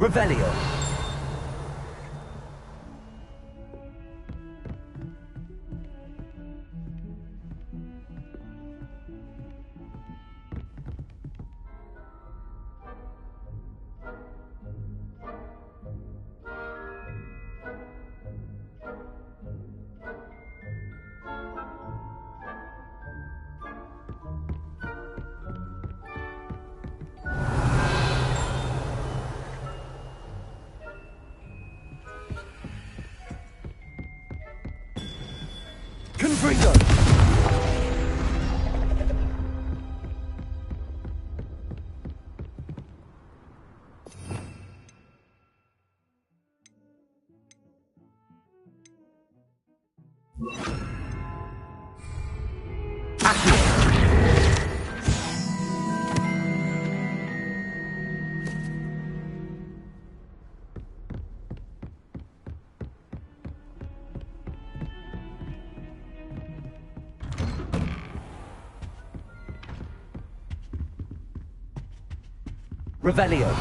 Revelio. Confringo! Revelio.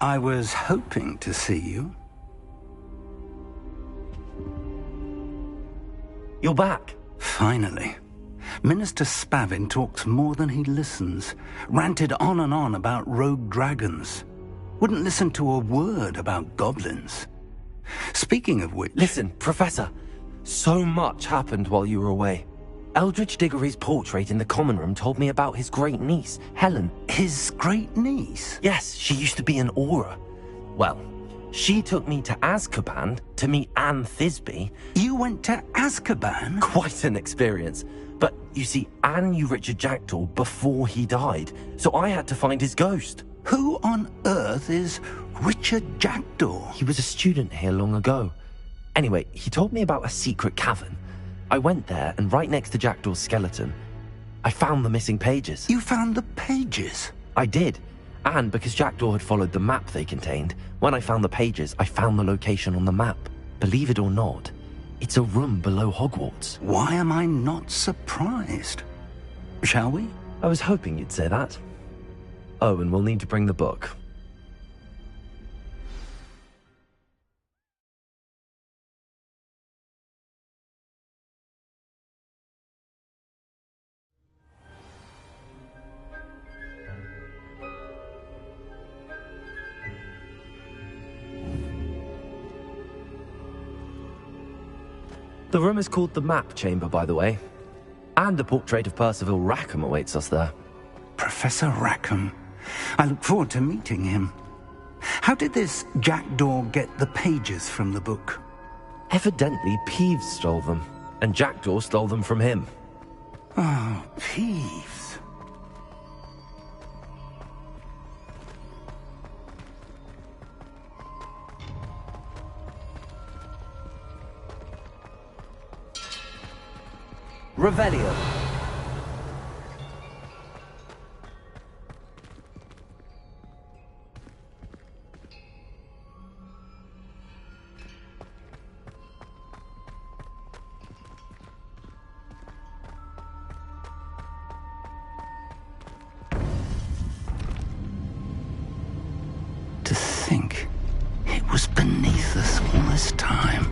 I was hoping to see you. You're back. Finally. Minister Spavin talks more than he listens. Ranted on and on about rogue dragons. Wouldn't listen to a word about goblins. Speaking of which... Listen, Professor. So much happened while you were away. Eldridge Diggory's portrait in the common room told me about his great niece, Helen. His great niece? Yes, she used to be an Auror. Well, she took me to Azkaban to meet Anne Thisbe. You went to Azkaban? Quite an experience. But, you see, Anne knew Richard Jackdaw before he died, so I had to find his ghost. Who on earth is Richard Jackdaw? He was a student here long ago. Anyway, he told me about a secret cavern. I went there, and right next to Jackdaw's skeleton, I found the missing pages. You found the pages? I did. And because Jackdaw had followed the map they contained, when I found the pages, I found the location on the map. Believe it or not, it's a room below Hogwarts. Why am I not surprised? Shall we? I was hoping you'd say that. Oh, and we'll need to bring the book. The room is called the Map Chamber, by the way. And a portrait of Percival Rackham awaits us there. Professor Rackham. I look forward to meeting him. How did this Jackdaw get the pages from the book? Evidently, Peeves stole them, and Jackdaw stole them from him. Oh, Peeves. Revelio. To think it was beneath us all this time.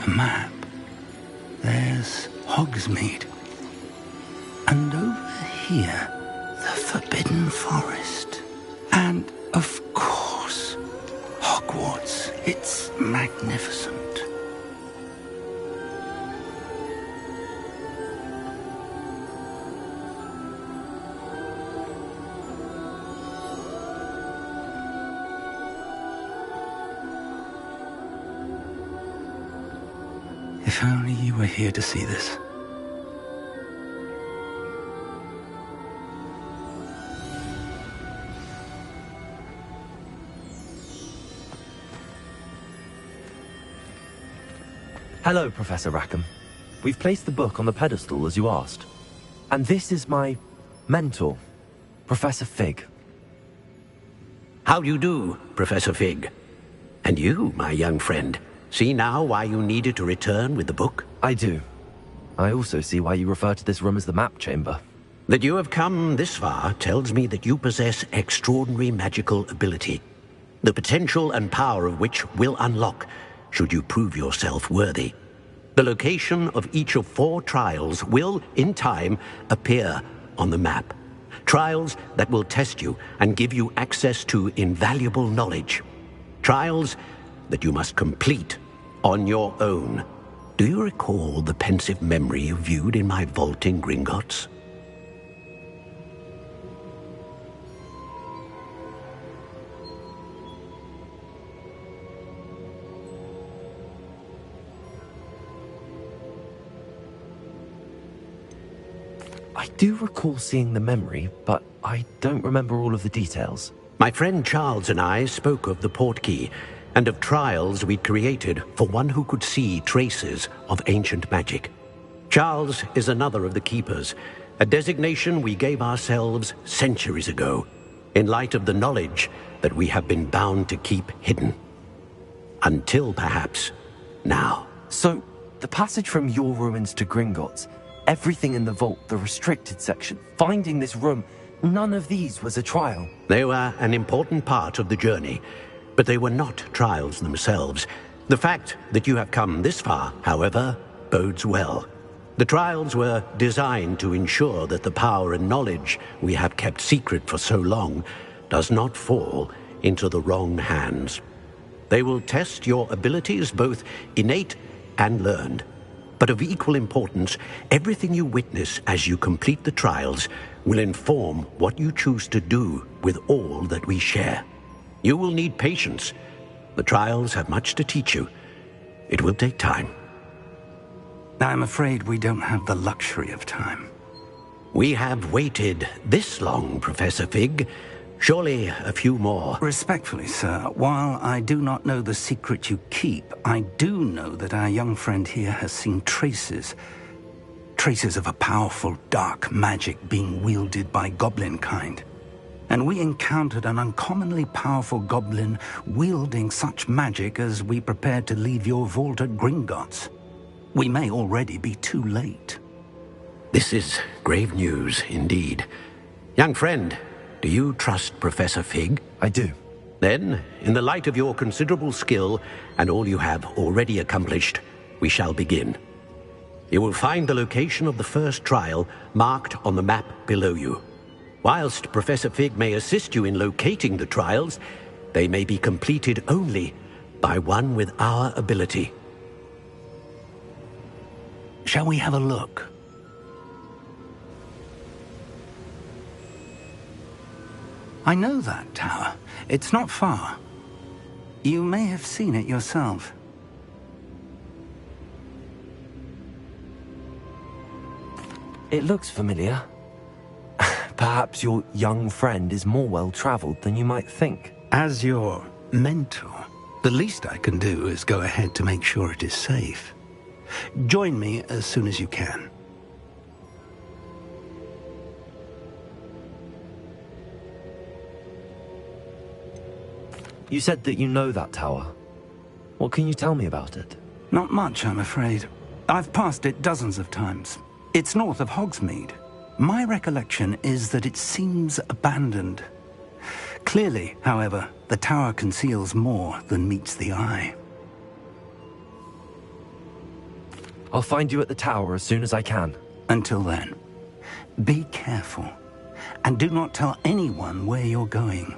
A map. There's Hogsmeade. And over here, the Forbidden Forest. And, of course, Hogwarts. It's magnificent. If only you were here to see this. Hello, Professor Rackham. We've placed the book on the pedestal as you asked. And this is my mentor, Professor Fig. How do you do, Professor Fig? And you, my young friend, see now why you needed to return with the book? I do. I also see why you refer to this room as the map chamber. That you have come this far tells me that you possess extraordinary magical ability, the potential and power of which will unlock should you prove yourself worthy. The location of each of 4 trials will, in time, appear on the map. Trials that will test you and give you access to invaluable knowledge. Trials that you must complete on your own. Do you recall the pensive memory you viewed in my vault in Gringotts? I do recall seeing the memory, but I don't remember all of the details. My friend Charles and I spoke of the portkey and of trials we'd created for one who could see traces of ancient magic. Charles is another of the keepers, a designation we gave ourselves centuries ago, in light of the knowledge that we have been bound to keep hidden. Until perhaps now. So, the passage from your ruins to Gringotts, everything in the vault, the restricted section, finding this room, none of these was a trial. They were an important part of the journey, but they were not trials themselves. The fact that you have come this far, however, bodes well. The trials were designed to ensure that the power and knowledge we have kept secret for so long does not fall into the wrong hands. They will test your abilities, both innate and learned. But of equal importance, everything you witness as you complete the trials will inform what you choose to do with all that we share. You will need patience. The trials have much to teach you. It will take time. I'm afraid we don't have the luxury of time. We have waited this long, Professor Fig. Surely a few more. Respectfully, sir, while I do not know the secret you keep, I do know that our young friend here has seen traces of a powerful dark magic being wielded by goblin kind. And we encountered an uncommonly powerful goblin wielding such magic as we prepared to leave your vault at Gringotts. We may already be too late. This is grave news indeed. Young friend, do you trust Professor Fig? I do. Then, in the light of your considerable skill and all you have already accomplished, we shall begin. You will find the location of the first trial marked on the map below you. Whilst Professor Fig may assist you in locating the trials, they may be completed only by one with our ability. Shall we have a look? I know that tower. It's not far. You may have seen it yourself. It looks familiar. Perhaps your young friend is more well-traveled than you might think. As your mentor, the least I can do is go ahead to make sure it is safe. Join me as soon as you can. You said that you know that tower. What can you tell me about it? Not much, I'm afraid. I've passed it dozens of times. It's north of Hogsmeade. My recollection is that it seems abandoned. Clearly, however, the tower conceals more than meets the eye. I'll find you at the tower as soon as I can. Until then, be careful, and do not tell anyone where you're going.